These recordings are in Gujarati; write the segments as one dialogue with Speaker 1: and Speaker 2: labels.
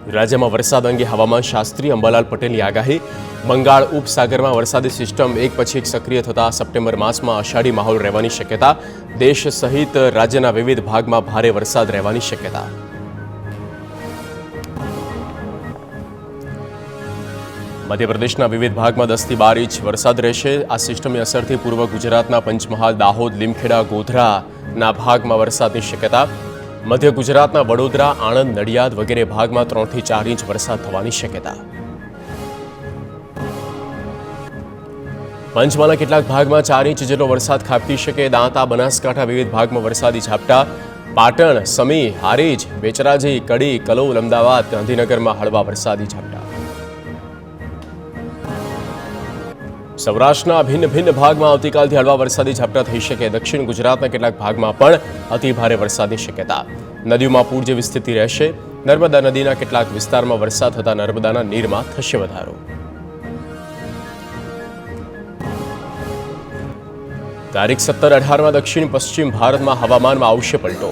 Speaker 1: રાજ્યમાં વરસાદ અંગે હવામાન શાસ્ત્રી અંબાલાલ પટેલની આગાહી. બંગાળ ઉપસાગરમાં વરસાદી સિસ્ટમ એક પછી એક સક્રિય થતા સપ્ટેમ્બર માસમાં અષાઢી માહોલ રહેવાની શક્યતા. દેશ સહિત રાજ્યના વિવિધ ભાગમાં ભારે વરસાદ રહેવાની શક્યતા. મધ્યપ્રદેશના વિવિધ ભાગમાં 10 થી 12 ઇંચ વરસાદ રહેશે. આ સિસ્ટમની અસરથી પૂર્વ ગુજરાતના પંચમહાલ, દાહોદ, લીમખેડા, ગોધરાના ભાગમાં વરસાદની શક્યતા. મધ્ય ગુજરાતના વડોદરા, આણંદ, નડિયાદ વગેરે ભાગમાં 3 થી 4 ઇંચ વરસાદ થવાની શક્યતા. પંચમહાલના કેટલાક ભાગમાં 4 ઇંચ જેટલો વરસાદ ખાબકી શકે. દાંતા, બનાસકાંઠા વિવિધ ભાગમાં વરસાદી ઝાપટા. પાટણ, સમી, હારીજ, બેચરાજી, કડી, કલોલ, અમદાવાદ, ગાંધીનગરમાં હળવા વરસાદી ઝાપટા. સૌરાષ્ટ્રના ભિન્ન ભાગમાં આવતીકાલથી હળવા વરસાદી ઝાપટા થઈ શકે. દક્ષિણ ગુજરાતના કેટલાક ભાગમાં પણ અતિભારે વરસાદની શક્યતા. નદીઓમાં પૂર જેવી સ્થિતિ રહેશે. નર્મદા નદીના કેટલાક વિસ્તારમાં વરસાદ થતા નર્મદાના નીરમાં થશે વધારો. તારીખ 17-18માં દક્ષિણ પશ્ચિમ ભારતમાં હવામાનમાં આવશે પલટો.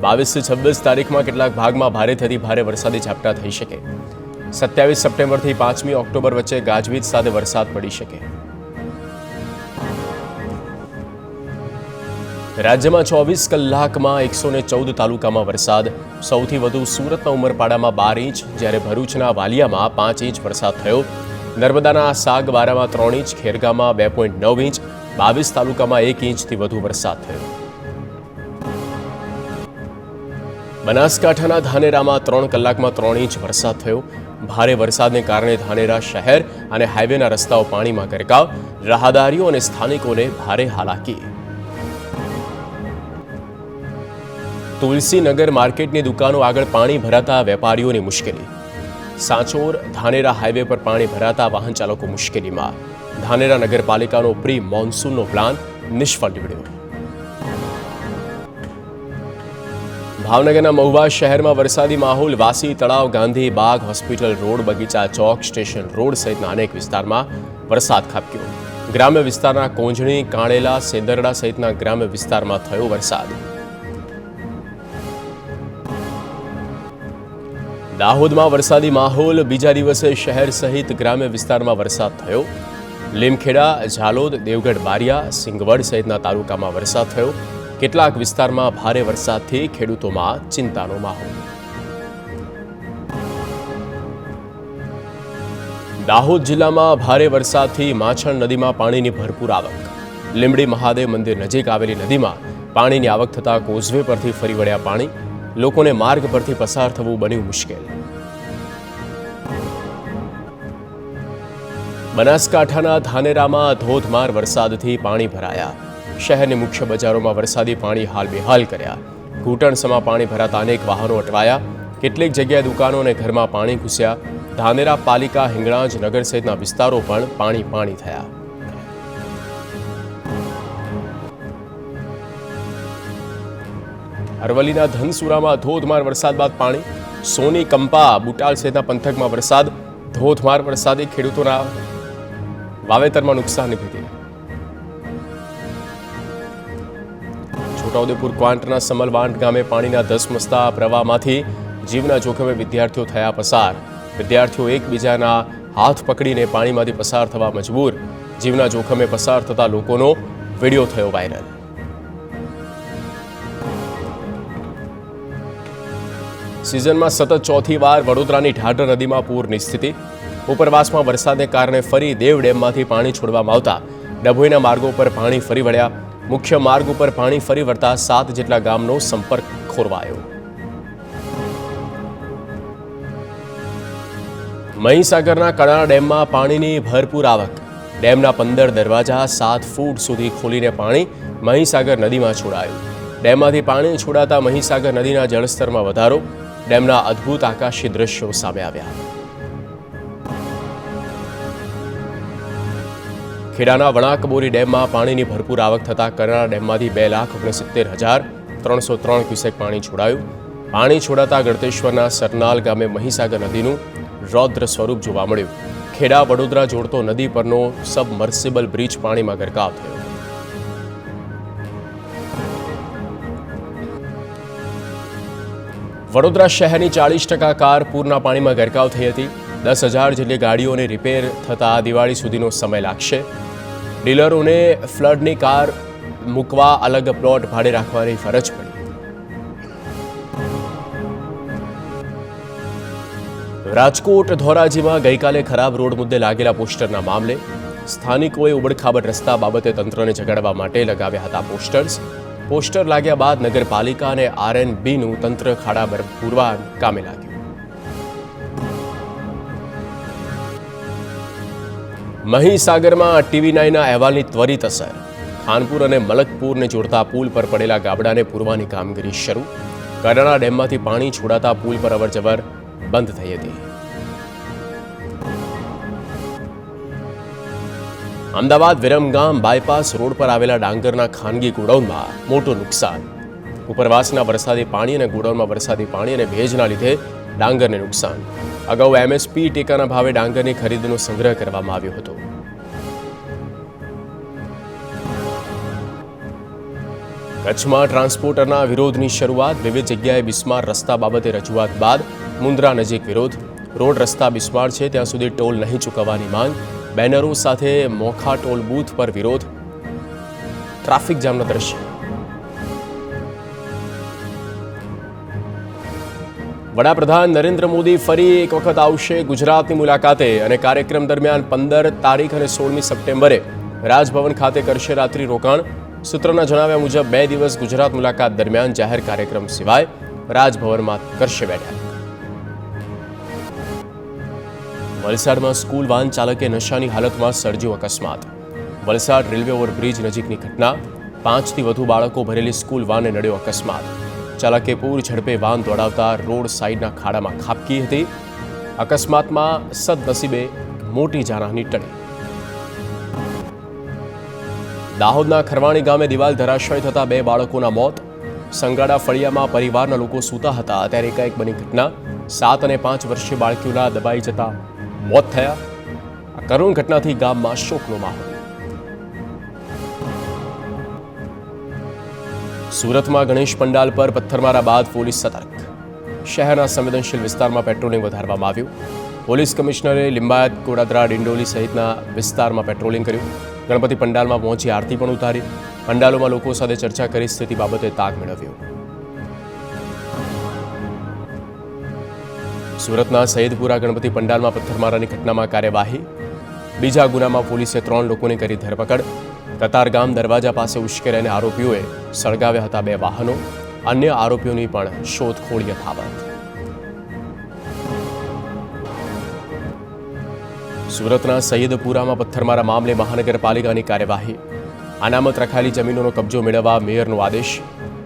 Speaker 1: 22 થી 26 તારીખમાં કેટલાક ભાગમાં ભારેથી ભારે વરસાદી ઝાપટા થઈ શકે. 27 સપ્ટેમ્બરથી 5મી ઓક્ટોબર વચ્ચે ગાજવીજ સાથે વરસાદ પડી શકે. રાજ્યમાં 24 કલાકમાં 114 તાલુકામાં વરસાદ. સૌથી વધુ સુરતના ઉમરપાડામાં 12 ઇંચ, જ્યારે ભરૂચના વાલિયામાં 5 ઇંચ વરસાદ થયો. નર્મદાના સાગબારામાં 3 ઇંચ, ખેરગામમાં 2.9 ઇંચ, 22 તાલુકામાં 1 ઇંચથી વધુ વરસાદ થયો. બનાસકાંઠાના ધાનેરામાં 3 કલાકમાં 3 ઇંચ વરસાદ થયો. ભારે વરસાદને કારણે ધાનેરા શહેર અને હાઈવેના રસ્તાઓ પાણીમાં ગરકાવ. રાહદારીઓ અને સ્થાનિકોને ભારે હાલાકી. તુલસીનગર માર્કેટની દુકાનો આગળ પાણી ભરાતા વેપારીઓની મુશ્કેલી. સાંચોર ધાનેરા હાઈવે પર પાણી ભરાતા વાહન ચાલકો મુશ્કેલીમાં. ધાનેરા નગરપાલિકાનો પ્રી મોન્સૂનનો પ્લાન નિષ્ફળ નીવડ્યો. ભાવનગરના મહુવા શહેરમાં વરસાદી માહોલ. વાસી તળાવ, ગાંધી બાગ, હોસ્પિટલ રોડ, બગીચા ચોક, સ્ટેશન રોડ સહિતના અનેક વિસ્તારમાં વરસાદ ખાબક્યો. ગ્રામ્ય વિસ્તારના કોંજણી, કાણેલા, સેંદરડા સહિતના ગ્રામ્ય વિસ્તારમાં થયો વરસાદ. દાહોદમાં વરસાદી માહોલ. બીજા દિવસે શહેર સહિત ગ્રામ્ય વિસ્તારમાં વરસાદ થયો. લીમખેડા, ઝાલોદ, દેવગઢ, બારિયા, સિંગવડ સહિતના તાલુકામાં વરસાદ થયો. કેટલાક વિસ્તારમાં ભારે વરસાદથી ખેડૂતોમાં ચિંતાનો માહોલ. દાહોદ જિલ્લામાં ભારે વરસાદથી માછણ નદીમાં પાણીની ભરપૂર આવક. લીંબડી મહાદેવ મંદિર નજીક આવેલી નદીમાં પાણીની આવક થતાં કોઝવે પરથી ફરી વળ્યા પાણી. લોકોને માર્ગ પરથી પસાર થવું બન્યું મુશ્કેલ. બનાસકાંઠાના ધાનેરામાં ધોધમાર વરસાદથી પાણી ભરાયા. શહેરની મુખ્ય બજારોમાં વરસાદી પાણી હાલ બેહાલ કર્યા. ઘૂંટણસમાં પાણી ભરાતા અનેક વાહનો અટવાયા. કેટલીક જગ્યાએ દુકાનો અને ઘરમાં પાણી ઘૂસ્યા. ધાનેરા પાલિકા, હિંગળાજ નગર સહિતના વિસ્તારો પણ પાણી થયા. અરવલ્લીના ધનસુરામાં ધોધમાર વરસાદ બાદ પાણી. સોની, કંપા, બુટાલ સહિતના પંથકમાં વરસાદ. ધોધમાર વરસાદે ખેડૂતોના વાવેતરમાં નુકસાનની ભીતિ. છોટાઉદેપુર ક્વાંટના સમલવાંટ ગામે પાણીના ધસમસતા પ્રવાહમાંથી જીવના જોખમે વિદ્યાર્થીઓ થયા પસાર. વિદ્યાર્થીઓ એકબીજાના હાથ પકડીને પાણીમાંથી પસાર થવા મજબૂર. જીવના જોખમે પસાર થતા લોકોનો વિડીયો થયો વાયરલ. સિઝનમાં સતત ચોથી વાર વડોદરાની ઢાઢર નદીમાં પૂરની સ્થિતિ. ઉપરવાસમાં વરસાદને કારણે ફરી દેવ ડેમમાંથી પાણી છોડવામાં આવતા ડભોઈના માર્ગો પર પાણી ફરી વળ્યા. મુખ્ય માર્ગ ઉપર પાણી ફરી વળતા 7 જેટલા ગામનો સંપર્ક ખોરવાયો. મહીસાગરના કડાણા ડેમમાં પાણીની ભરપૂર આવક. ડેમના 15 દરવાજા 7 ફૂટ સુધી ખોલીને પાણી મહીસાગર નદીમાં છોડાયું. ડેમમાંથી પાણી છોડાતા મહીસાગર નદીના જળસ્તરમાં વધારો. ડેમના અદ્ભુત આકાશી દ્રશ્યો સામે આવ્યા. ખેડાના વણાકબોરી ડેમમાં પાણીની ભરપૂર આવક થતાં કડાણા ડેમમાંથી 2,69,303 ક્યુસેક પાણી છોડાયું. પાણી છોડાતા ગળતેશ્વરના સરનાલ ગામે મહીસાગર નદીનું રૌદ્ર સ્વરૂપ જોવા મળ્યું. ખેડા વડોદરા જોડતો નદી પરનો સબમર્સિબલ બ્રિજ પાણીમાં ગરકાવ થયો. વડોદરા શહેરની 40% કાર પૂરના પાણીમાં ગરકાવ થઈ હતી. 10,000 જેટલી ગાડીઓને રિપેર થતાં દિવાળી સુધીનો સમય લાગશે. ડીલરોને ફ્લડની કાર મૂકવા અલગ પ્લોટ ભાડે રાખવાની ફરજ પડી. રાજકોટ ધોરાજીમાં ગઈકાલે ખરાબ રોડ મુદ્દે લાગેલા પોસ્ટરના મામલે સ્થાનિકોએ ઉબડખાબડ રસ્તા બાબતે તંત્રને જગાડવા માટે લગાવ્યા હતા પોસ્ટર લાગ્યા બાદ નગરપાલિકા અને RNBનું તંત્ર ખાડા પૂરવા કામે લાગ્યું. મહીસાગરમાં TV9ના અહેવાલની ત્વરિત અસર. ખાનપુર અને મલકપુરને જોડતા પુલ પર પડેલા ગાબડાને પૂરવાની કામગીરી શરૂ. કડાણા ડેમમાંથી પાણી છોડાતા પુલ પર અવરજવર બંધ થઈ હતી. અમદાવાદ વિરમગામ બાયપાસ રોડ પર આવેલા ડાંગરના ખાનગી ગોડાઉનમાં મોટું નુકસાન. ઉપરવાસના વરસાદી પાણી અને ગોડાઉનમાં વરસાદી પાણી અને ભેજના લીધે ડાંગરને નુકસાન. અગાઉ MSP ટેકાના ભાવે ડાંગરની ખરીદીનો સંગ્રહ કરવામાં આવ્યો હતો. કચ્છમાં ટ્રાન્સપોર્ટરના વિરોધની શરૂઆત. વિવિધ જગ્યાએ બિસ્માર રસ્તા બાબતે રજૂઆત બાદ મુન્દ્રા નજીક વિરોધ. રોડ રસ્તા બિસ્માર છે ત્યાં સુધી ટોલ નહીં ચૂકવવાની માંગ. બેનરો સાથે મોખા ટોલ બૂથ પર વિરોધ. ટ્રાફિક જામના દ્રશ્ય. વડાપ્રધાન નરેન્દ્ર મોદી ફરી એક વખત આવશે ગુજરાતની મુલાકાતે અને કાર્યક્રમ દરમિયાન 15 તારીખ અને 16મી સપ્ટેમ્બરે રાજભવન ખાતે કરશે રાત્રિ રોકાણ. સૂત્રોના જણાવ્યા મુજબ 2 દિવસ ગુજરાત મુલાકાત દરમિયાન જાહેર કાર્યક્રમ સિવાય રાજભવનમાં કરશે બેઠક. વલસાડમાં સ્કૂલ વાન ચાલકે નશાની હાલતમાં સર્જ્યો અકસ્માત. વલસાડ રેલવે ઓવરબ્રિજ નજીકની ઘટના. 5થી વધુ બાળકો ભરેલી સ્કૂલ વાનને નડ્યો અકસ્માત. ચાલકે પૂર ઝડપે વાન દોડાવતા રોડ સાઈડના ખાડામાં ખાબકી હતી. અકસ્માતમાં સદનસીબે મોટી જાનહાની ટળી. દાહોદના ખરવાણી ગામે દિવાલ ધરાશય થતા 2 બાળકોના મોત. સંગાડા ફળિયામાં પરિવારના લોકો સૂતા હતા ત્યારે એકાએક બની ઘટના. 7 અને 5 વર્ષીય બાળકીઓના દબાઈ જતા મોત થયા. આ કરુણ ઘટનાથી ગામમાં શોકનો માહોલ. સુરતમાં ગણેશ પંડાલ પર પથ્થરમારા બાદ પોલીસ સતર્ક. શહેરના સંવેદનશીલ વિસ્તારમાં પેટ્રોલિંગ વધારવામાં આવ્યું. પોલીસ કમિશનરે લિંબાયત, કોડાદરા, ડિંડોલી સહિતના વિસ્તારમાં પેટ્રોલિંગ કર્યું. ગણપતિ પંડાલમાં પહોંચી આરતી પણ ઉતારી. પંડાલોમાં લોકો સાથે ચર્ચા કરી સ્થિતિ બાબતે તાગ મેળવ્યો. સુરતના સૈયદપુરા ગણપતિ પંડાલમાં પથ્થરમારાની ઘટનામાં કાર્યવાહી. બીજા ગુનામાં પોલીસે 3 લોકોની કરી ધરપકડ. કતારગામ દરવાજા પાસે ઉશ્કેરાઈને આરોપીઓએ સળગાવ્યા હતા 2 વાહનો. અન્ય આરોપીઓની પણ શોધખોળ યથાવત. સુરતના સૈયદપુરામાં પથ્થરમારા મામલે મહાનગરપાલિકાની કાર્યવાહી. અનામત રખાયેલી જમીનોનો કબજો મેળવવા મેયરનો આદેશ.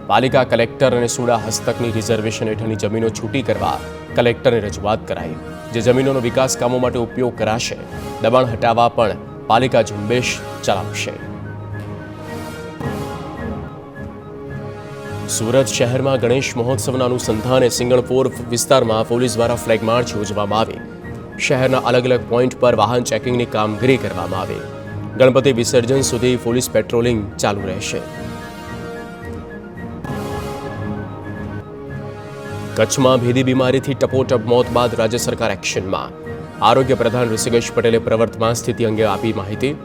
Speaker 1: પાલિકા કલેક્ટર અને સુડા હસ્તકની રિઝર્વેશન હેઠળની જમીનો છૂટી કરવા કલેક્ટરને રજૂઆત કરાઈ. જે જમીનોનો વિકાસ કામો માટે ઉપયોગ કરાશે દબાણ હટાવવા પણ પાલિકા ઝુંબેશ ચલાવશે. સુરત શહેરમાં ગણેશ મહોત્સવના અનુસંધાને સિંગણપોર વિસ્તારમાં પોલીસ દ્વારા ફ્લેગ માર્ચ યોજવામાં આવી. શહેરના અલગ અલગ પોઈન્ટ પર વાહન ચેકિંગની કામગીરી કરવામાં આવી. ગણપતિ વિસર્જન સુધી પોલીસ પેટ્રોલિંગ ચાલુ રહેશે. કચ્છમાં ભેદી બીમારીથી ટપોટપ મોત બાદ રાજ્ય સરકાર એક્શનમાં. આરોગ્ય પ્રધાન ઋષિકેશ પટેલે પ્રવર્તમાન સ્થિતિ અંગે આપી માહિતી.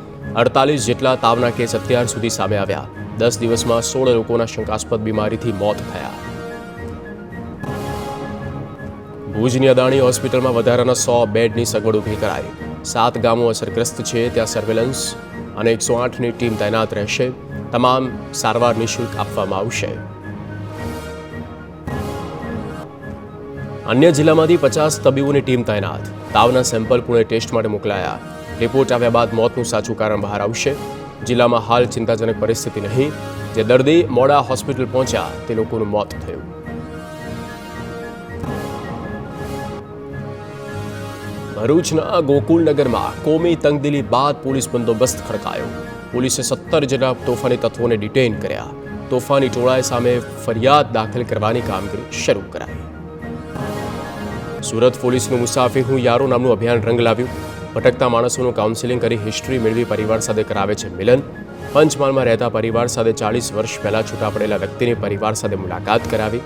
Speaker 1: 48 જેટલા તાવના કેસ અત્યાર સુધી સામે આવ્યા. 10 દિવસમાં 16 લોકોના શંકાસ્પદ બીમારીથી મોત થયા. ભુજની અદાણી હોસ્પિટલમાં વધારાના 100 બેડની સગવડ ઊભી કરાઈ. 7 ગામો અસરગ્રસ્ત છે ત્યાં સર્વેલન્સ અને 108ની ટીમ તૈનાત રહેશે. તમામ સારવાર નિઃશુલ્ક આપવામાં આવશે. અન્ય જિલ્લામાંથી 50 તબીબોની ટીમ તૈનાત. તાવના સેમ્પલ પુણે ટેસ્ટ માટે મોકલાયા. રિપોર્ટ આવ્યા બાદ મોતનું સાચું કારણ બહાર આવશે. જિલ્લામાં હાલ ચિંતાજનક પરિસ્થિતિ નહીં. જે દર્દી મોડા હોસ્પિટલ પહોંચ્યા તે લોકોનું મોત થયું. ભરૂચના ગોકુલનગરમાં કોમી તંગદિલી બાદ પોલીસ બંદોબસ્ત ખડકાયો. પોલીસે 17 જેટલા તોફાની તત્વોને ડિટેઇન કર્યા. તોફાની ટોળાએ સામે ફરિયાદ દાખલ કરવાની કામગીરી શરૂ કરાઈ. સુરત પોલીસનું મુસાફિર હું યારો નામનું અભિયાન રંગ લાવ્યું. ભટકતા માણસોનું કાઉન્સેલિંગ કરી હિસ્ટ્રી મેળવી પરિવાર સાથે કરાવે છે મિલન. પંચમહાલમાં રહેતા પરિવાર સાથે 40 વર્ષ પહેલા છૂટા પડેલા વ્યક્તિની પરિવાર સાથે મુલાકાત કરાવી.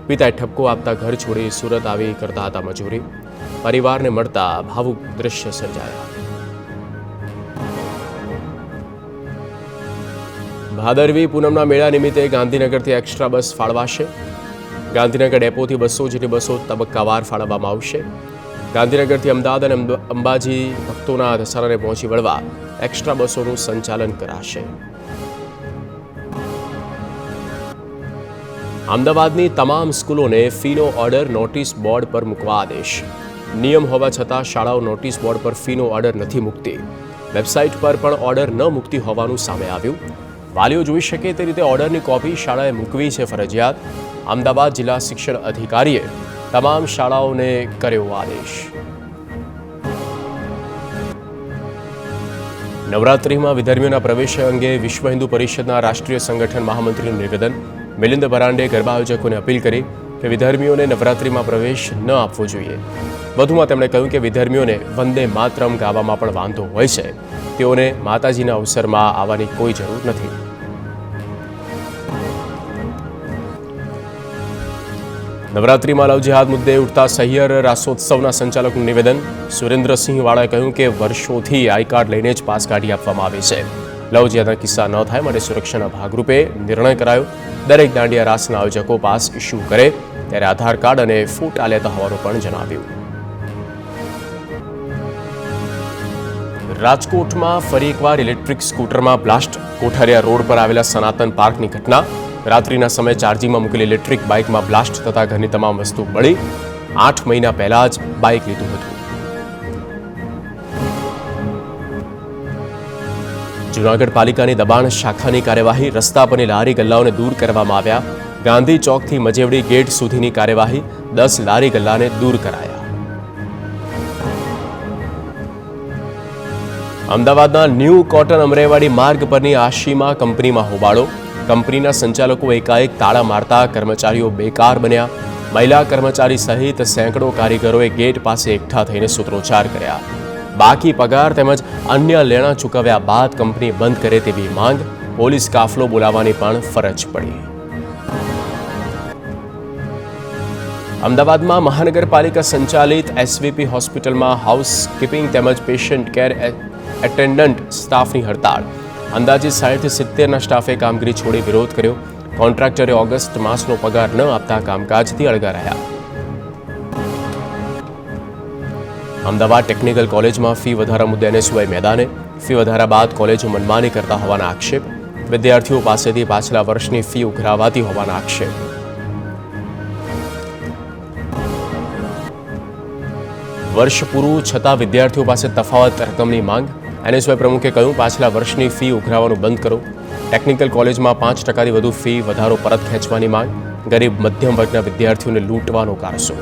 Speaker 1: પિતાએ ઠપકો આપતા ઘર છોડી સુરત આવી કરતા હતા મજૂરી. પરિવારને મળતા ભાવુક દ્રશ્ય સર્જાયા. ભાદરવી પૂનમના મેળા નિમિત્તે ગાંધીનગરથી એક્સ્ટ્રા બસ ફાળવાશે. ગાંધીનગર ડેપોથી 200 જેટલી બસો તબક્કાવાર ફાળવવામાં આવશે. ગાંધીનગરથી અમદાવાદ અને અંબાજી ભક્તોના ધસારાને પહોંચી વળવા એક્સ્ટ્રા બસોનું સંચાલન કરાશે. અમદાવાદની તમામ સ્કૂલોને ફીનો ઓર્ડર નોટિસ બોર્ડ પર મૂકવા આદેશ. નિયમ હોવા છતાં શાળાઓ નોટિસ બોર્ડ પર ફીનો ઓર્ડર નથી મૂકતી. વેબસાઇટ પર પણ ઓર્ડર ન મૂકતી હોવાનું સામે આવ્યું. વાલીઓ જોઈ શકે તે રીતે ઓર્ડરની કોપી શાળાએ મૂકવી છે ફરજિયાત. અમદાવાદ જિલ્લા શિક્ષણ અધિકારીએ તમામ શાળાઓને કર્યો આદેશ. નવરાત્રિમાં વિધર્મીઓના પ્રવેશ અંગે વિશ્વ હિન્દુ પરિષદના રાષ્ટ્રીય સંગઠન મહામંત્રીનું નિવેદન. મિલિંદ બરાંડે ગરબા આયોજકોને અપીલ કરી કે વિધર્મીઓને નવરાત્રિમાં પ્રવેશ ન આપવો જોઈએ. વધુમાં તેમણે કહ્યું કે વિધર્મીઓને વંદે માતરમ ગાવામાં પણ વાંધો હોય છે. તેઓને માતાજીના અવસરમાં આવવાની કોઈ જરૂર નથી. નવરાત્રિમાં લવ જેહાદ મુદ્દે ઉઠતા સહિયર રાસોત્સવના સંચાલકનું નિવેદન. સુરેન્દ્રસિંહ વાળાએ કહ્યું કે વર્ષોથી આઈ કાર્ડ લઈને જ પાસ કાઢી આપવામાં આવે છે. લવ જેહાદના કિસ્સા ન થાય માટે સુરક્ષાના ભાગરૂપે નિર્ણય કરાયો. દરેક દાંડિયા રાસના આયોજકો પાસ ઇસ્યુ કરે ત્યારે આધાર કાર્ડ અને ફોટા લેતા હોવાનું પણ જણાવ્યું. રાજકોટમાં ફરી એકવાર ઇલેક્ટ્રિક સ્કૂટરમાં બ્લાસ્ટ. કોઠારિયા રોડ પર આવેલા સનાતન પાર્કની ઘટના. રાત્રિના સમયે ચાર્જિંગમાં મૂકેલી ઇલેક્ટ્રિક બાઇકમાં બ્લાસ્ટ થતા ઘરની તમામ વસ્તુ બળી. 8 મહિના પહેલા જ બાઇક લીધું હતું. જૂનાગઢ પાલિકાની દબાણ શાખાની કાર્યવાહી. રસ્તા પરની લારી ગલ્લાઓને દૂર કરવામાં આવ્યા. ગાંધી ચોકથી મજેવડી ગેટ સુધીની કાર્યવાહી. 10 લારી ગલ્લાને દૂર કરાયા. અમદાવાદના ન્યૂ કોટન અમરેવાડી માર્ગ પરની આશીમા કંપનીમાં હોબાળો. કંપનીના સંચાલકો એકાએક તાળા મારતા કર્મચારીઓ બેકાર બન્યા. મહિલા કર્મચારી સહિત સેંકડો કારીગરોએ ગેટ પાસે એકઠા થઈને સૂત્રોચ્ચાર કર્યા. બાકી પગાર તેમજ અન્ય લેણા ચૂકવ્યા બાદ કંપની બંધ કરે તેવી માંગ. પોલીસ કાફલો બોલાવવાની પણ ફરજ પડી. અમદાવાદમાં મહાનગરપાલિકા સંચાલિત એસવીપી હોસ્પિટલમાં હાઉસકીપિંગ તેમજ પેશન્ટ કેર એટેન્ડન્ટ સ્ટાફની હડતાળ. અંદાજિત 60-70ના સ્ટાફે કામગીરી છોડી વિરોધ કર્યો. કોન્ટ્રાક્ટરે ઓગસ્ટ માસનો પગાર ન આપતા કામકાજથી અળગા રહ્યા. અમદાવાદ ટેકનિકલ કોલેજમાં ફી વધારા મુદ્દે એનએસયુઆઈ મેદાને. ફી વધારા બાદ કોલેજો મનમાની કરતા હોવાના આક્ષેપ. વિદ્યાર્થીઓ પાસેથી પાછલા વર્ષની ફી ઉઘરાવાતી હોવાના આક્ષેપ. વર્ષ પૂરું છતાં વિદ્યાર્થીઓ પાસે તફાવત રકમની માંગ. એનએસયુઆઈ પ્રમુખે કહ્યું પાછલા વર્ષની ફી ઉઘરાવવાનું બંધ કરો. ટેકનિકલ કોલેજમાં 5%થી વધુ ફી વધારો પરત ખેંચવાની માંગ. ગરીબ મધ્યમ વર્ગના વિદ્યાર્થીઓને લૂંટવાનો કારસો.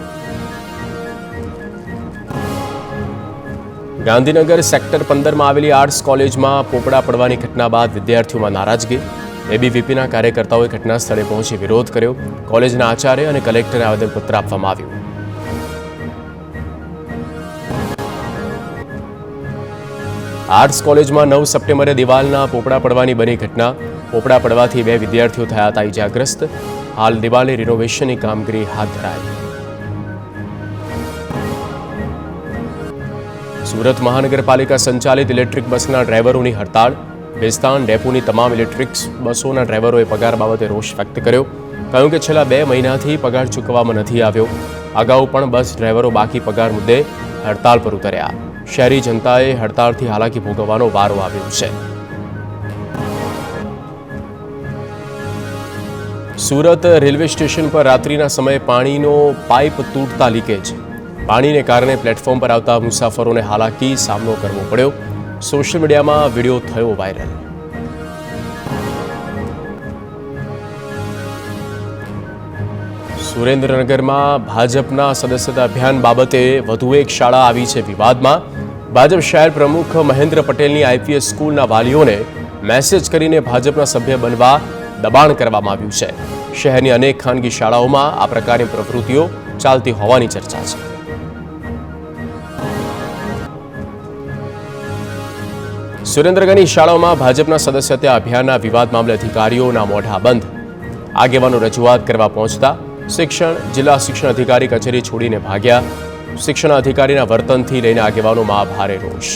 Speaker 1: ગાંધીનગર સેક્ટર 15માં આવેલી આર્ટ્સ કોલેજમાં પોપડા પડવાની ઘટના બાદ વિદ્યાર્થીઓમાં નારાજગી. એબીવીપીના કાર્યકર્તાઓએ ઘટના સ્થળે પહોંચી વિરોધ કર્યો. કોલેજના આચાર્ય અને કલેક્ટરને આવેદનપત્ર આપવામાં આવ્યું. આર્ટ્સ કોલેજમાં 9 સપ્ટેમ્બરે દિવાલના પોપડા પડવાની બની ઘટના. પોપડા પડવાથી 2 વિદ્યાર્થીઓ થયા હતા ઇજાગ્રસ્ત. હાલ દિવાલની રિનોવેશનની કામગીરી હાથ ધરાઈ. સુરત મહાનગરપાલિકા સંચાલિત ઇલેક્ટ્રિક બસના ડ્રાઈવરોની હડતાળ. બેસ્તાન ડેપોની તમામ ઇલેક્ટ્રિક બસોના ડ્રાઈવરોએ પગાર બાબતે રોષ વ્યક્ત કર્યો. કહ્યું કે છેલ્લા 2 મહિનાથી પગાર ચૂકવવામાં નથી આવ્યો. અગાઉ પણ બસ ડ્રાઈવરો બાકી પગાર મુદ્દે હડતાળ પર ઉતર્યા. શહેરી જનતાએ હડતાળથી હાલાકી ભોગવવાનો વારો આવ્યો છે. સુરત રેલવે સ્ટેશન પર રાત્રિના સમયે પાણીનો પાઇપ તૂટતા લીકેજ. પાણીને કારણે પ્લેટફોર્મ પર આવતા મુસાફરોને હાલાકી સામનો કરવો પડ્યો. સોશિયલ મીડિયામાં વિડીયો થયો વાયરલ. સુરેન્દ્રનગરમાં ભાજપના સદસ્યતા અભિયાન બાબતે વધુ એક શાળા આવી છે વિવાદમાં. ભાજપ શહેર પ્રમુખ મહેન્દ્ર પટેલની આઈપીએસ સ્કૂલના વાલીઓને મેસેજ કરીને ભાજપના સભ્ય બનવા દબાણ કરવામાં આવ્યું છે. શહેરની અનેક ખાનગી શાળાઓમાં આ પ્રકારની પ્રવૃત્તિઓ ચાલતી હોવાની ચર્ચા છે. સુરેન્દ્રનગરની શાળાઓમાં ભાજપના સદસ્યતા અભિયાનના વિવાદ મામલે અધિકારીઓના મોઢા બંધ. આગેવાનો રજૂઆત કરવા પહોંચતા જિલ્લા શિક્ષણ અધિકારી કચેરી છોડીને ભાગ્યા. શિક્ષણ અધિકારીના વર્તનથી લઈને આગેવાનોમાં ભારે રોષ.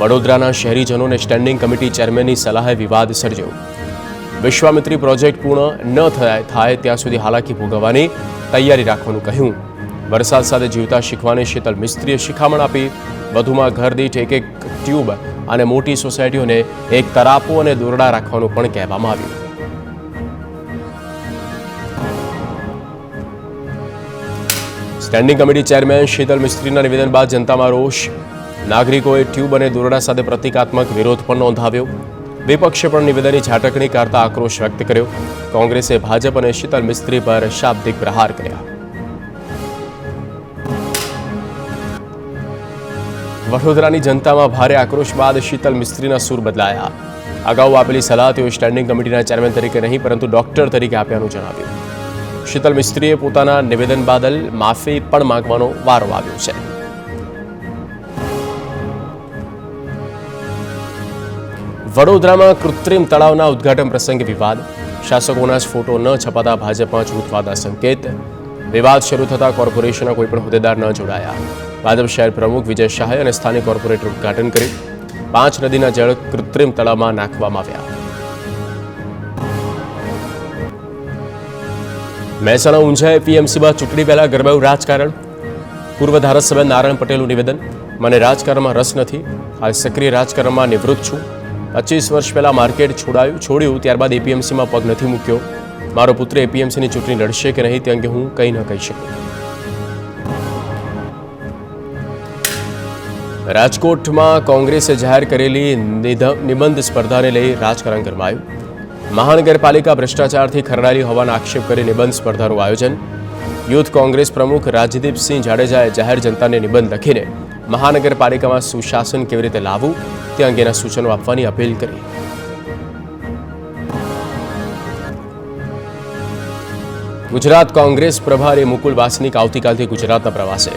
Speaker 1: વડોદરાના શહેરીજનોને સ્ટેન્ડિંગ કમિટી ચેરમેનની સલાહે વિવાદ સર્જ્યો. વિશ્વામિત્રી પ્રોજેક્ટ પૂર્ણ ન થાય ત્યાં સુધી હાલાકી ભોગવવાની તૈયારી રાખવાનું કહ્યું. વરસાદ સાથે જીવતા શીખવાની શીતલ મિસ્ત્રીએ શિખામણ આપી. વધુમાં ઘર દીઠ એક ટ્યુબ અને મોટી સોસાયટીઓને એક તરાપો અને દોરડા રાખવાનું પણ કહેવામાં આવ્યું. સ્ટેન્ડિંગ કમિટી ચેરમેન શીતલ મિસ્ત્રીના નિવેદન બાદ જનતામાં રોષ. નાગરિકોએ ટ્યુબ અને દોરડા સાથે પ્રતિકાત્મક વિરોધ પણ નોંધાવ્યો. વિપક્ષે પણ નિવેદનની ઝાટકણી કરતા આક્રોશ વ્યક્ત કર્યો. કોંગ્રેસે ભાજપ અને શીતલ મિસ્ત્રી પર શાબ્દિક પ્રહાર કર્યા. વડોદરાની જનતામાં ભારે આક્રોશ બાદ શીતલ મિસ્ત્રીના સૂર બદલાયા. અગાઉ આપેલી સલાહ તેઓ સ્ટેન્ડિંગ કમિટીના ચેરમેન તરીકે નહીં પરંતુ ડોક્ટર તરીકે આપ્યાનું જણાવ્યું. શીતલ મિસ્ત્રીએ પોતાના નિવેદન બદલ માફી પણ માંગવાનો વારો આવ્યો છે. વડોદરામાં કૃત્રિમ તળાવના ઉદ્ઘાટન પ્રસંગે વિવાદ. શાસકોના જ ફોટો ન છપાતા ભાજપમાં જૂથવાદના સંકેત. વિવાદ શરૂ થતાં કોર્પોરેશનના કોઈપણ હોદ્દેદાર ન જોડાયા. ભાજપ શહેર પ્રમુખ વિજય શાહે અને સ્થાનિક કોર્પોરેટર ઉદ્ઘાટન કર્યું. 5 નદીના જળ કૃત્રિમ તળાવમાં નાખવામાં આવ્યા. મહેસાણા ઊંઝા એપીએમસીમાં ચૂંટણી પહેલા ગરમાયું રાજકારણ. પૂર્વ ધારાસભ્ય નારાયણ પટેલનું નિવેદન. મને રાજકારણમાં રસ નથી. હાલ સક્રિય રાજકારણમાં નિવૃત્ત છું. 25 વર્ષ પહેલા માર્કેટ છોડ્યું ત્યારબાદ એપીએમસીમાં પગ નથી મૂક્યો. મારો પુત્ર એપીએમસીની ચૂંટણી લડશે કે નહીં તે અંગે હું કંઈ ન કહી શકું. રાજકોટમાં કોંગ્રેસે જાહેર કરેલી નિબંધ સ્પર્ધાને લઈ રાજકારણ ગરમાયું. મહાનગરપાલિકા ભ્રષ્ટાચારથી ખરડાયેલી હોવાના આક્ષેપ કરી નિબંધ સ્પર્ધાનું આયોજન. યુથ કોંગ્રેસ પ્રમુખ રાજદીપસિંહ જાડેજાએ જાહેર જનતાને નિબંધ લખીને મહાનગરપાલિકામાં સુશાસન કેવી રીતે લાવવું તે અંગેના સૂચનો આપવાની અપીલ કરી. ગુજરાત કોંગ્રેસ પ્રભારી મુકુલ વાસનિક આવતીકાલથી ગુજરાતના પ્રવાસે.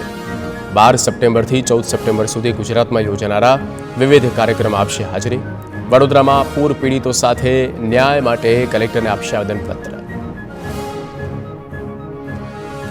Speaker 1: 12 સપ્ટેમ્બરથી 14 સપ્ટેમ્બર સુધી ગુજરાતમાં યોજાનારા વિવિધ કાર્યક્રમ આપશે હાજરી. વડોદરામાં પૂર પીડિતો સાથે ન્યાય માટે કલેક્ટરને આપશે આવેદનપત્ર.